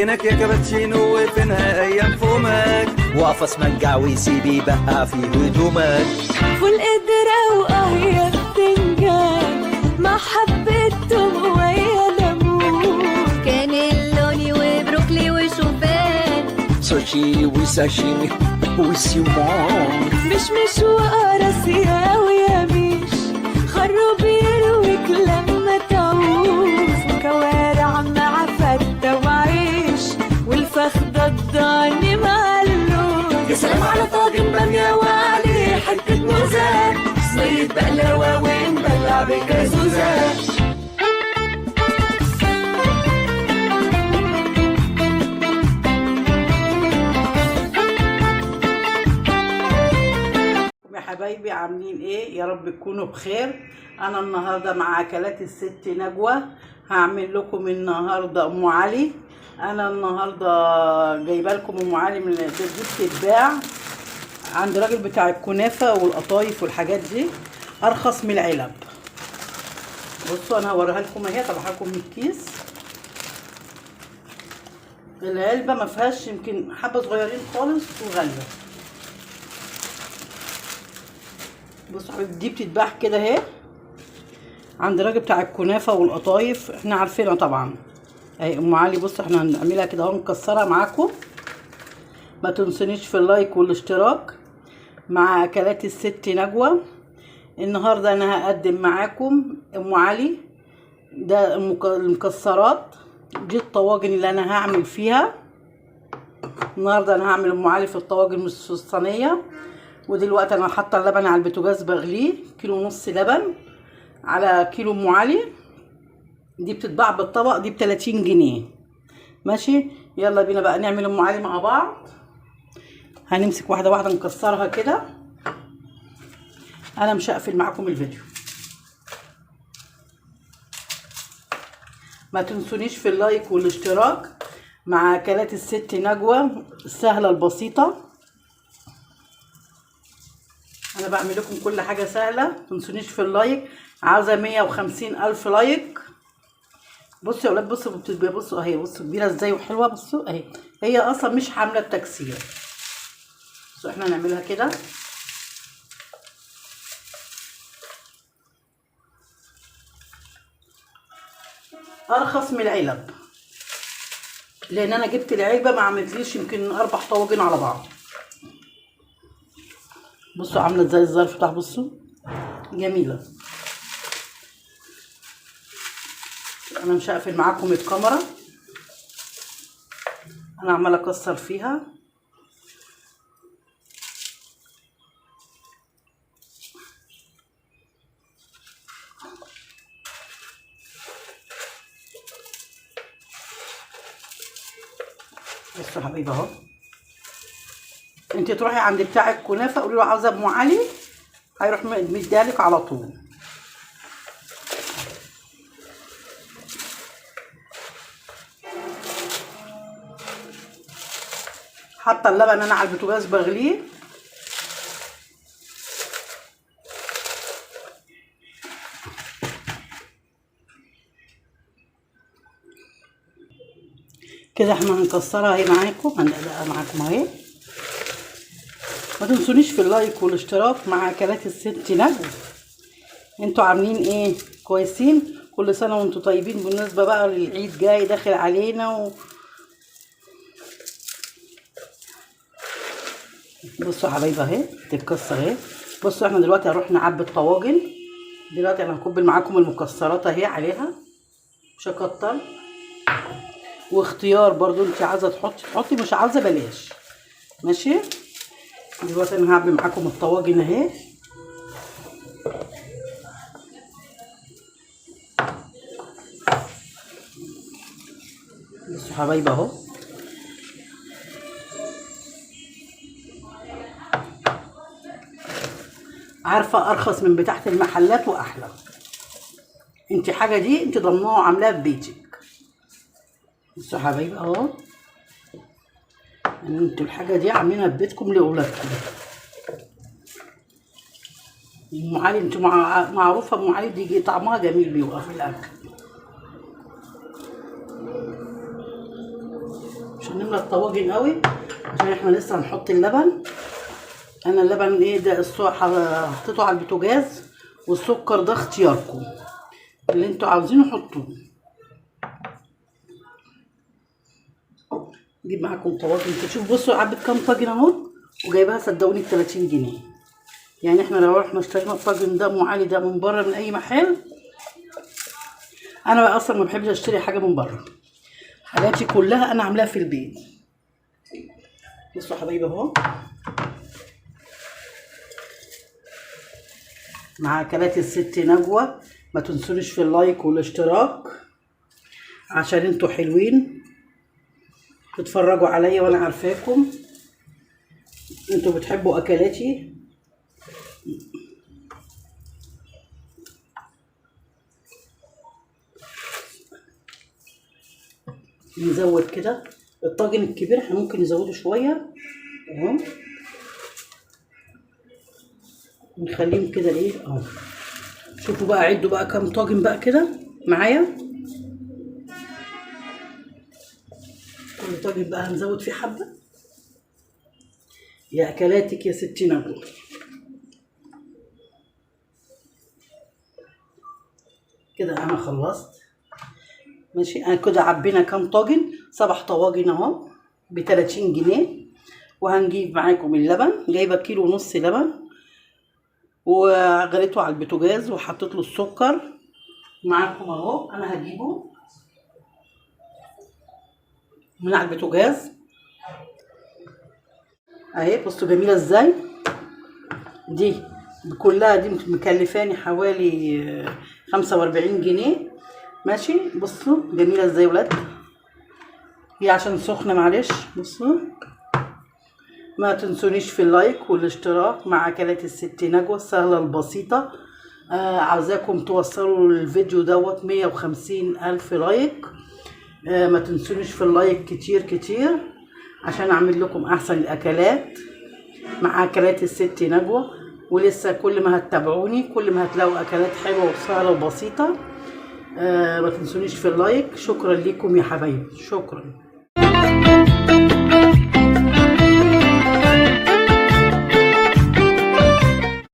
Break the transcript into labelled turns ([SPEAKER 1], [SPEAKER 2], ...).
[SPEAKER 1] فينك يا كابتشينو وفينها ايام فومك،
[SPEAKER 2] وقفص منقع ويسيب يبقى في هدومك.
[SPEAKER 3] فول قدرة وقهية بتنجان مع حبة توم ويا ليمون، كانيلوني وبروكلي وشوفان،
[SPEAKER 2] سوشي وساشيمي وسيمون،
[SPEAKER 3] مش وقراصية ويميش، خروب يرويك لما تعوز، وكوارع مع فتة وعيش، والفخدة الضاني مع اللوز.
[SPEAKER 1] يا سلام على طاجن بامية وعليه حتة موزة، صينية بقلاوة ونبلع بكازوزة.
[SPEAKER 4] يا حبايبي عاملين ايه؟ يا رب تكونوا بخير. انا النهارده مع اكلات الست نجوى هعمل لكم النهارده ام علي. انا النهارده جايبه لكم ام علي من دي بتتباع عند راجل بتاع الكنافه والقطايف والحاجات دي، ارخص من العلب. بصوا انا هوريها لكم اهي، طلعها لكم من الكيس. العلبه ما فيهاش يمكن حبه صغيرين خالص وغاليه. بصوا حبيبي دي بتتباع كده اهي عند الراجل بتاع الكنافه والقطايف، احنا عارفينها طبعا اهي ام علي. بصوا احنا هنعملها كده اهو مكسره معاكم. ما تنسونيش في اللايك والاشتراك مع اكلات الست نجوى. النهارده انا هقدم معاكم ام علي، ده المكسرات دي الطواجن اللي انا هعمل فيها النهارده. انا هعمل ام علي في الطواجن مش في الصينيه. ودلوقتي انا حاطه اللبن على البوتاجاز بغليه، كيلو ونص لبن على كيلو ام علي. دي بتتباع بالطبق، دي ب30 جنيه ماشي. يلا بينا بقى نعمل ام علي مع بعض. هنمسك واحده واحده نكسرها كده. انا مش هقفل معاكم الفيديو. ما تنسونيش في اللايك والاشتراك مع اكلات الست نجوى السهله البسيطه. انا بعمل لكم كل حاجه سهله. متنسونيش في اللايك، عاوزه 150,000 لايك. بصوا يا ولاد، بصوا اهي، بصوا كبيره ازاي وحلوه. بصوا اهي، هي اصلا مش حامله التكسير. بصوا احنا هنعملها كده. ارخص من العلب لان انا جبت العلبه ما عملتليش يمكن 4 طواجن على بعض. بصوا عامله ازاي الظرف بتاعها، بصوا جميله. انا مش هقفل معاكم الكاميرا، انا عماله اكسر فيها. بصوا يا حبيبي اهو، انت تروحي عند بتاع الكنافه قولي له عاوزه ام علي، هيروح مديالك على طول. حاطه اللبن انا على البوتاجاز بغليه. كده احنا هنكسرها اهي معاكم، هندقدقها معاكم اهي. ما تنسونيش في اللايك والاشتراك مع اكلات الست نجوى. انتوا عاملين ايه؟ كويسين؟ كل سنه وانتوا طيبين. بالنسبه بقى للعيد جاي داخل علينا بصوا يا حبايبي اهي تتكسر اهي. بصوا احنا دلوقتي هنروح نعبي الطواجن. دلوقتي انا هكب معاكم المكسرات اهي عليها، مش هكتر. واختيار برضو، انت عايزه تحطي مش عايزه بلاش ماشي. دلوقتي انا هعبي معاكم الطواجن اهي. بصوا حبايبي اهو، عارفه ارخص من بتاعه المحلات واحلى. انت حاجه دي انت ضمناها وعاملاها في بيتك. بصوا حبايبي اهو، يعني انتوا الحاجه دي عاملينها في بيتكم لاولادكم. ام علي انتوا معروفه ام علي دي طعمها جميل بيبقى في الاكل. الطواجن قوي عشان احنا لسه هنحط اللبن. انا اللبن ايه ده حطيته على البوتاجاز، والسكر ده اختياركم، اللي انتوا عاوزينه حطوه. نجيب معاكم طواجن تشوف. بصوا عبت كام طاجن اهو، وجايبها صدقوني ب 30 جنيه. يعني احنا لو رحنا اشترينا الطاجن ده ام علي ده من بره من اي محل، انا بقى اصلا ما بحبش اشتري حاجه من بره، حاجاتي كلها انا عاملاها في البيت. بصوا يا حبايبي اهو مع اكلات الست نجوى. ما تنسونيش في اللايك والاشتراك عشان انتوا حلوين تتفرجوا عليا، وانا عارفاكم انتوا بتحبوا اكلاتي. نزود كده الطاجن الكبير، احنا ممكن نزوده شويه اهو، نخليهم كده ايه اهو. شوفوا بقى، عدوا بقى كام طاجن بقى كده معايا. كل طاجن بقى هنزود فيه حبه. يا اكلاتك يا ستي نجوى. كده انا خلصت ماشي. انا كده عبينا كام طاجن، 7 طواجن اهو ب 30 جنيه. وهنجيب معاكم اللبن، جايبه كيلو ونص لبن وغليته على البوتاجاز وحطيت له السكر معاكم اهو. انا هجيبه من على البوتاجاز اهي. بصوا جميله ازاي دي كلها، دي مكلفاني حوالي 45 جنيه ماشي. بصوا جميله ازاي يا ولاد، هي عشان سخنه معلش. بصوا ما تنسونيش في اللايك والاشتراك مع اكلات الست نجوى السهله البسيطه. عاوزاكم توصلوا الفيديو دوت 150,000 لايك. ما تنسونيش في اللايك كتير كتير عشان اعمل لكم احسن الاكلات مع اكلات الست نجوى. ولسه كل ما هتتابعوني كل ما هتلاقوا اكلات حلوه وسهله وبسيطه. ما تنسونيش في اللايك. شكرا لكم يا حبايبي، شكرا.